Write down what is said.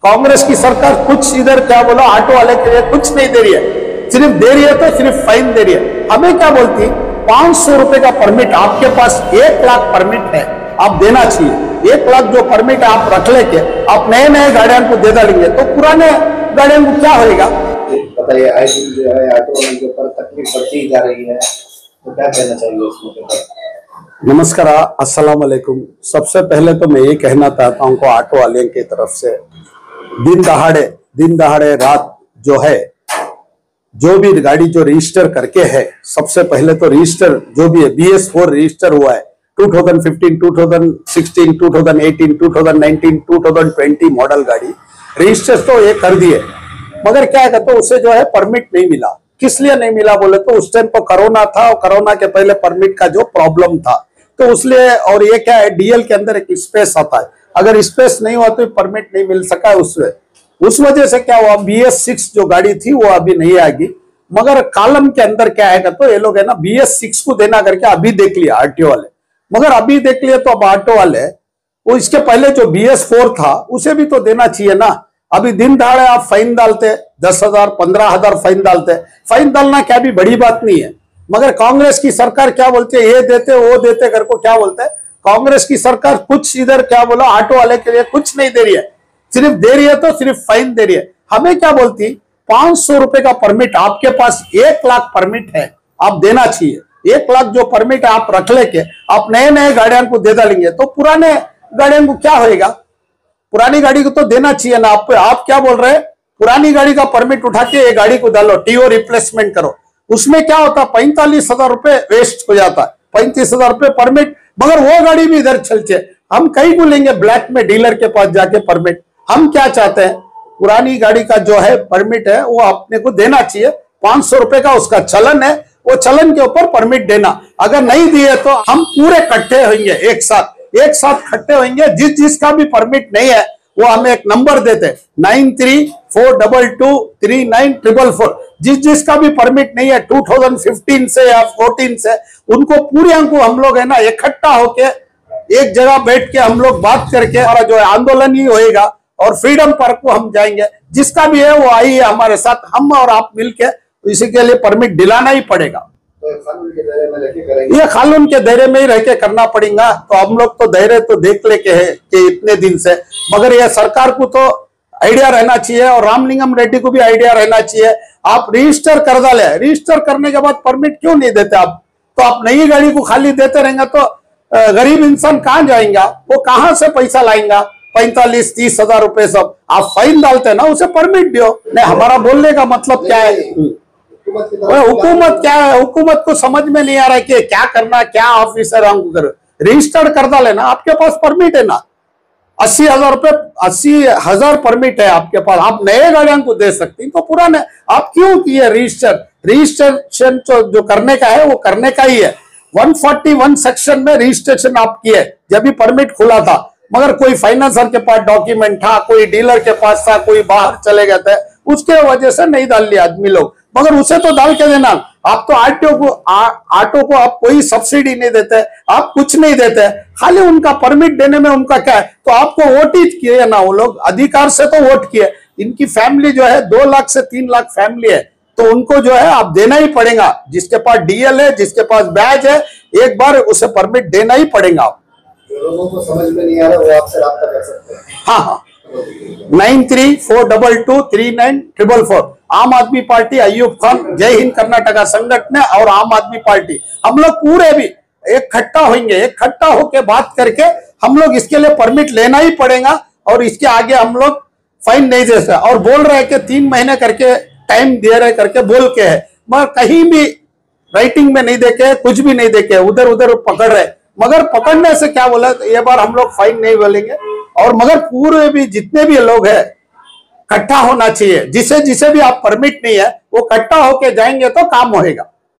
कांग्रेस की सरकार कुछ इधर क्या बोला ऑटो वाले के लिए कुछ नहीं दे रही है, सिर्फ दे रही है तो सिर्फ फाइन दे रही है। हमें क्या बोलती, 500 रुपए का परमिट, आपके पास 1 लाख परमिट है, आप देना चाहिए। 1 लाख जो परमिट है आप रख लेके आप नए नए गाड़ियों को दे डालेंगे तो पुराने गाड़ियों को क्या होएगा? बताइए, आई जो है ऑटो वालों के ऊपर तकलीफ बढ़ती जा रही है, तो क्या कहना चाहिए उसमें? नमस्कार, अस्सलाम वालेकुम। सबसे पहले तो मैं ये कहना चाहता हूँ ऑटो वाले की तरफ से, दिन दहाड़े रात जो है, जो भी गाड़ी जो रजिस्टर करके है, सबसे पहले तो रजिस्टर जो भी है BS4 रजिस्टर हुआ है 2015, 2016, 2018, 2019, 2020 मॉडल गाड़ी रजिस्टर तो ये कर दिए, मगर क्या है तो उसे जो है परमिट नहीं मिला। किस लिए नहीं मिला बोले तो उस टाइम तो कोरोना था और कोरोना के पहले परमिट का जो प्रॉब्लम था तो उसलिए, और ये क्या है DL के अंदर एक स्पेस आता है, अगर स्पेस नहीं हुआ तो परमिट नहीं मिल सका उसमें। उस वजह से क्या हुआ, BS6 जो गाड़ी थी वो अभी नहीं आएगी, मगर कॉलम के अंदर क्या है तो ये लोग है ना BS6 को देना करके अभी देख लिया RTO वाले, मगर अभी देख लिया तो अब ऑटो वाले वो इसके पहले जो BS4 था उसे भी तो देना चाहिए ना। अभी दिन दहाड़े आप फाइन डालते, 10,000 15,000 फाइन डालते, फाइन डालना क्या भी बड़ी बात नहीं है, मगर कांग्रेस की सरकार क्या बोलते है, ये देते वो देते करके क्या बोलते है, कांग्रेस की सरकार कुछ इधर क्या बोला ऑटो वाले के लिए कुछ नहीं दे रही है, सिर्फ दे रही है तो सिर्फ फाइन दे रही है। हमें क्या बोलती, 500 रुपए का परमिट, आपके पास 1 लाख परमिट है, आप देना चाहिए। 1 लाख जो परमिट है आप रख लेके आप नए नए गाड़ियों को दे डालेंगे तो पुराने गाड़ियों को क्या होएगा? पुरानी गाड़ी को तो देना चाहिए ना। आप क्या बोल रहे हैं, पुरानी गाड़ी का परमिट उठा के ये गाड़ी को डालो, TO रिप्लेसमेंट करो, उसमें क्या होता है 45,000 रुपए वेस्ट हो जाता है, 35,000 रुपए परमिट, मगर वो गाड़ी भी इधर चलते, हम कहीं को लेंगे ब्लैक में डीलर के पास जाके परमिट। हम क्या चाहते हैं, पुरानी गाड़ी का जो है परमिट है वो अपने को देना चाहिए, 500 रुपए का उसका चलन है, वो चलन के ऊपर परमिट देना। अगर नहीं दिए तो हम पूरे इकट्ठे होंगे, एक साथ इकट्ठे होंगे, जिसका भी परमिट नहीं है वो हमें एक नंबर देते 9342239444, जिसका भी परमिट नहीं है 2015 से या 14 से, उनको पूरे को हम लोग है ना इकट्ठा होके एक जगह बैठ के हम लोग बात करके हमारा जो है आंदोलन ही होएगा और फ्रीडम पार्क को हम जाएंगे। जिसका भी है वो आई है हमारे साथ, हम और आप मिलके इसी के लिए परमिट दिलाना ही पड़ेगा। तो कानून के दायरे में लेके करेंगे, ये कानून के दायरे में ही रह के करना पड़ेगा। तो हम लोग तो दायरे तो देख लेके है कि इतने दिन से, मगर ये सरकार को तो आइडिया रहना चाहिए और रामलिंगम रेड्डी को भी आइडिया रहना चाहिए। आप रजिस्टर कर डाले, रजिस्टर करने के बाद परमिट क्यों नहीं देते आप? तो आप नई गाड़ी को खाली देते रहेंगे तो गरीब इंसान कहाँ जाएगा, वो कहाँ से पैसा लाएगा? 45-30 हजार रुपए सब आप फाइन डालते हैं ना, उसे परमिट दो। नहीं, हमारा बोलने का मतलब क्या है, हुकूमत क्या है, हुकूमत को समझ में नहीं आ रहा है कि क्या करना, क्या ऑफिसर हमको करो, रजिस्टर कर डाले ना, आपके पास परमिट है ना, 80,000 रुपए, 80,000 परमिट है आपके पास, आप नए गाड़ियों को दे सकती हैं, तो पुराने आप क्यों किए रजिस्ट्रेशन जो करने का है वो करने का ही है। 141 सेक्शन में रजिस्ट्रेशन आप किए जब भी परमिट खुला था, मगर कोई फाइनेंसर के पास डॉक्यूमेंट था, कोई डीलर के पास था, कोई बाहर चले गए थे, उसके वजह से नहीं डाल लिया आदमी लोग, मगर उसे तो डाल के देना। आप तो ऑटो को आप कोई सब्सिडी नहीं देते, आप कुछ नहीं देते, खाली उनका परमिट देने में उनका क्या है, तो आपको वोट ही किए ना, वो लोग अधिकार से तो वोट किए। इनकी फैमिली जो है 2 लाख से 3 लाख फैमिली है, तो उनको जो है आप देना ही पड़ेगा। जिसके पास DL है, जिसके पास बैज है, एक बार उसे परमिट देना ही पड़ेगा। लोगों को समझ में नहीं आ रहा वो आपसे राब्ता कर सकते हैं। हाँ, 9342239444। आम आदमी पार्टी, अयूब खान, जय हिंद कर्नाटका संगठन और आम आदमी पार्टी, हम लोग पूरे भी इकट्ठा होंगे, इकट्ठा होके बात करके हम लोग इसके लिए परमिट लेना ही पड़ेगा और इसके आगे हम लोग फाइन नहीं दे सकते। और बोल रहे हैं कि 3 महीने करके टाइम दे रहे करके बोल के है, मगर कहीं भी राइटिंग में नहीं देखे, कुछ भी नहीं देखे, उधर उधर पकड़ रहे, मगर पकड़ने से क्या बोला, ये बार हम लोग फाइन नहीं बोलेंगे। और मगर पूरे भी जितने भी लोग हैं इकट्ठा होना चाहिए, जिसे भी आप परमिट नहीं है वो इकट्ठा होके जाएंगे तो काम होएगा।